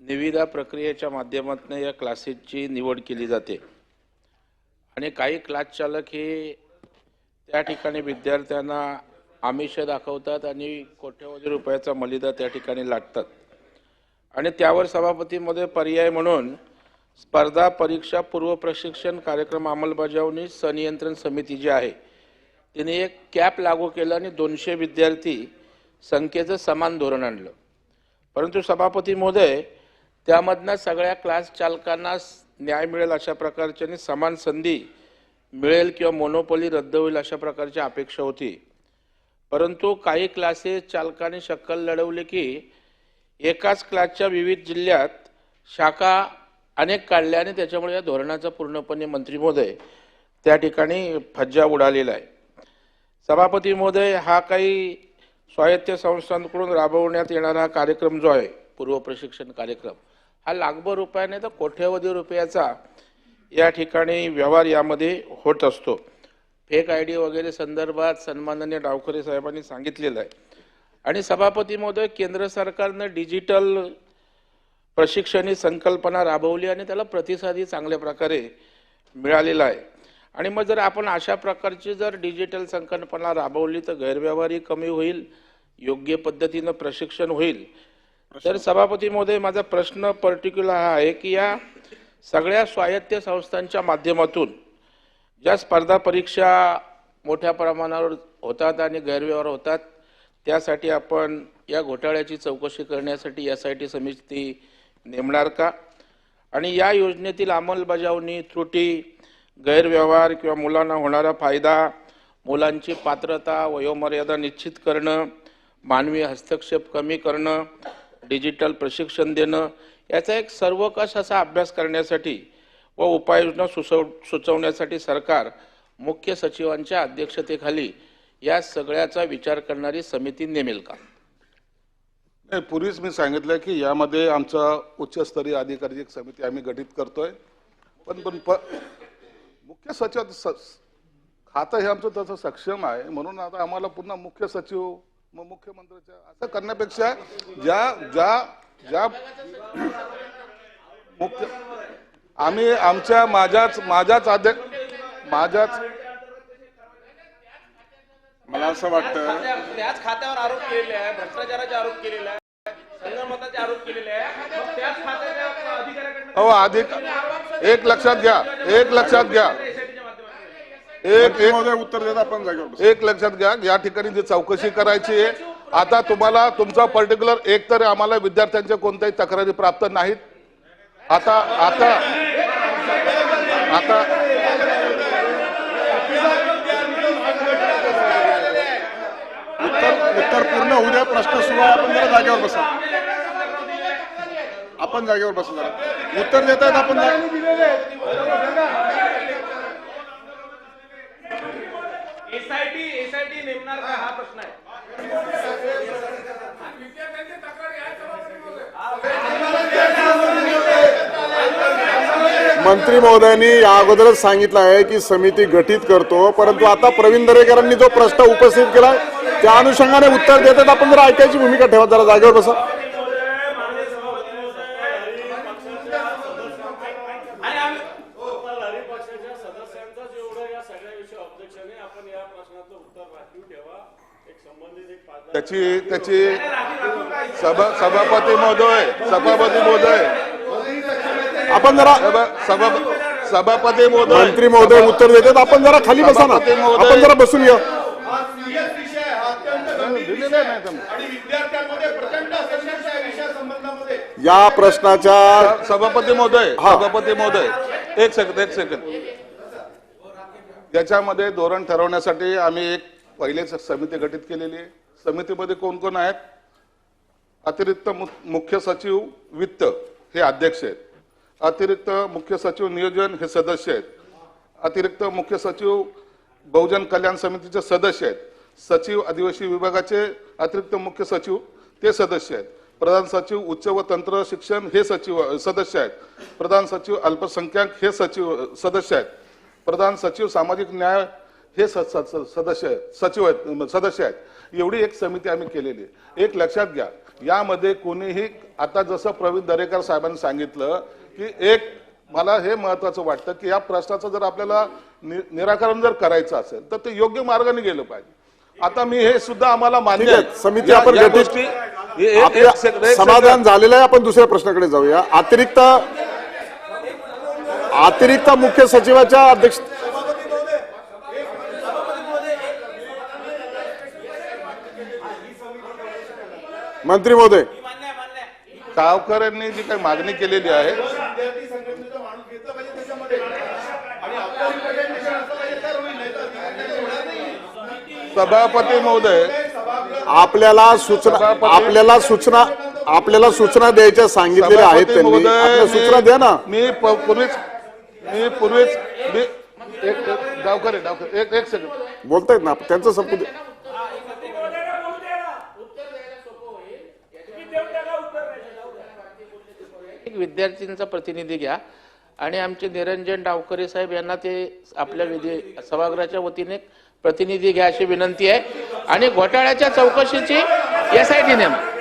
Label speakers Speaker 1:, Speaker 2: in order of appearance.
Speaker 1: निविदा प्रक्रियेच्या माध्यमातून या क्लासेसची निवड केली जाते आणि काही क्लास चालक हे त्या ठिकाणी विद्यार्थ्यांना आमिष दाखवतात आणि कोट्यवधी रुपयाचा मलिदा त्या ठिकाणी लाटतात आणि त्यावर सभापतीमध्ये पर्याय म्हणून स्पर्धा परीक्षा पूर्व प्रशिक्षण कार्यक्रम अंमलबजावणी संनियंत्रण समिती जी आहे तिने एक कॅप लागू केला आणि 200 विद्यार्थी संख्येचं समान धोरण आणलं। परंतु सभापती महोदय त्यामधनं सगळ्या क्लास चालकांना न्याय मिळेल अशा प्रकारची आणि समान संधी मिळेल किंवा मोनोपोली रद्द होईल अशा प्रकारची अपेक्षा होती। परंतु काही क्लासेस चालकांनी शक्कल लढवली की एकाच क्लासच्या विविध जिल्ह्यात शाखा अनेक काढल्या आणि त्याच्यामुळे या धोरणाचा पूर्णपणे मंत्री महोदय त्या ठिकाणी फज्जा उडालेला आहे। सभापती महोदय हा काही स्वायत्त संस्थांकडून राबवण्यात येणारा कार्यक्रम जो आहे पूर्व प्रशिक्षण कार्यक्रम हा लाखभर रुपये नाही तर कोट्यवधी रुपयाचा या ठिकाणी व्यवहार यामध्ये होत असतो। फेक आयडी वगैरे संदर्भात सन्माननीय डावखरे साहेबांनी सांगितलेलं आहे आणि सभापती महोदय केंद्र सरकारने डिजिटल प्रशिक्षण ही संकल्पना राबवली आणि त्याला प्रतिसादही चांगल्या प्रकारे मिळालेला आहे आणि मग जर आपण अशा प्रकारची जर डिजिटल संकल्पना राबवली तर गैरव्यवहारही कमी होईल, योग्य पद्धतीने प्रशिक्षण होईल। तर सभापती महोदय माझा प्रश्न पर्टिक्युलर हा आहे की या सगळ्या स्वायत्त संस्थांच्या माध्यमातून ज्या स्पर्धा परीक्षा मोठ्या प्रमाणावर होतात आणि गैरव्यवहार होतात त्यासाठी आपण या घोटाळ्याची चौकशी करण्यासाठी SIT समिती नेमणार का आणि या योजनेतील अंमलबजावणी त्रुटी गैरव्यवहार किंवा मुलांना होणारा फायदा मुलांची पात्रता वयोमर्यादा निश्चित करणं मानवी हस्तक्षेप कमी करणं डिजिटल प्रशिक्षण देणं याचा एक सर्वकष असा अभ्यास करण्यासाठी व उपाययोजना सुचवण्यासाठी सरकार मुख्य सचिवांच्या अध्यक्षतेखाली या सगळ्याचा विचार करणारी समिती नेमेल का?
Speaker 2: नाही, पूर्वीच मी सांगितलं की यामध्ये आमचा उच्चस्तरीय अधिकारी एक समिती आम्ही गठीत करतोय पण मुख्य सचिव खातं हे आमचं तसं सक्षम आहे म्हणून आता आम्हाला पुन्हा मुख्य सचिव मग मुख्यमंत्र्याच्या असं करण्यापेक्षा ज्या मुख्य आम्ही आमच्या माझ्याच
Speaker 3: मला असं वाटतं
Speaker 4: त्याच खात्यावर आरोप केलेले आहे, भ्रष्टाचाराचे आरोप केलेले आहे, संगनमताचे आरोप केलेले आहे, मग त्याच खात्याच्या अधिकाऱ्याकडून
Speaker 2: हो एक लक्षात घ्या
Speaker 3: उत्तर देता आपण जागेवर
Speaker 2: एक लक्षात घ्या या ठिकाणी जी चौकशी करायची आहे आता तुम्हाला तुमचा पर्टिक्युलर एक तर आम्हाला विद्यार्थ्यांच्या कोणत्याही तक्रारी प्राप्त नाहीत। आता
Speaker 3: उत्तर पूर्ण होऊ द्या, प्रश्न सुरू आहे, आपण जरा जागेवर बसा, आपण जागेवर बसा जरा उत्तर देत आहेत आपण
Speaker 4: SIT नेमणार का हा प्रश्न आहे।
Speaker 3: मंत्री महोदयांनी या अगोदरच सांगितलं आहे की समिती गठीत करतो, परंतु आता प्रवीण दरेकरांनी जो प्रश्न उपस्थित केला त्या अनुषंगाने उत्तर देतात आपण जरा ऐकायची भूमिका ठेवा, जरा जागेवर बसा।
Speaker 2: त्याची सभापती महोदय
Speaker 3: आपण जरा
Speaker 2: सभापती महोदय
Speaker 3: मंत्री महोदय उत्तर देतात, आपण जरा खाली बसा ना, आपण जरा बसून या। या प्रश्नाच्या
Speaker 2: सभापती महोदय एक सेकंद त्याच्यामध्ये धोरण ठरवण्यासाठी आम्ही एक पहिलेच समिती गठीत केलेली आहे। समितीमध्ये कोण कोण आहेत? अतिरिक्त मुख्य सचिव वित्त हे अध्यक्ष आहेत, अतिरिक्त मुख्य सचिव नियोजन हे सदस्य आहेत, अतिरिक्त मुख्य सचिव बहुजन कल्याण समितीचे सदस्य आहेत, सचिव आदिवासी विभागाचे अतिरिक्त मुख्य सचिव ते सदस्य आहेत, प्रधान सचिव उच्च व तंत्र शिक्षण हे सदस्य आहेत, प्रधान सचिव अल्पसंख्याक हे सदस्य आहेत, प्रधान सचिव सामाजिक न्याय हे सदस्य आहेत। एवढी एक समिती आम्ही केलेली आहे। एक लक्षात घ्या यामध्ये कोणीही आता जसं प्रवीण दरेकर साहेबांनी सांगितलं की एक मला हे महत्वाचं वाटतं की या प्रश्नाचं जर आपल्याला निराकरण जर करायचं असेल तर ते योग्य मार्गाने गेलं पाहिजे. आता मी हे सुद्धा आम्हाला मान्य
Speaker 3: ठीक आहे,
Speaker 2: आहे.
Speaker 3: समिती
Speaker 2: या-
Speaker 3: आपण
Speaker 2: या
Speaker 3: गठीत-
Speaker 2: गोष्टी- एक
Speaker 3: आपल्या
Speaker 2: सेकंद- एक
Speaker 3: समाधान
Speaker 2: सेकंद.
Speaker 3: झालेलं आहे. आपण दुसऱ्या प्रश्नाकडे जाऊया. अतिरिक्त मुख्य सचिवाच्या अध्यक्ष मंत्री महोदय,
Speaker 2: गावकऱ्यांनी जी काही मागणी केलेली आहे सभापती महोदय
Speaker 3: आपल्याला सूचना द्यायच्या सांगितलेल्या आहेत
Speaker 2: सभापती
Speaker 3: त्यांनी.
Speaker 2: महोदय,
Speaker 3: आपल्या सूचना द्या ना.
Speaker 2: मी पूर्वीच एक गावकरी एक सेकंड
Speaker 3: बोलतायत ना त्यांचं संपू दे.
Speaker 1: एक विद्यार्थ्यांचा प्रतिनिधी घ्या आणि आमचे निरंजन डावकरे साहेब यांना ते आपल्या सभागृहाच्या वतीने प्रतिनिधी घ्या अशी विनंती आहे. आणि घोटाळ्याच्या चौकशीची SIT नेमा.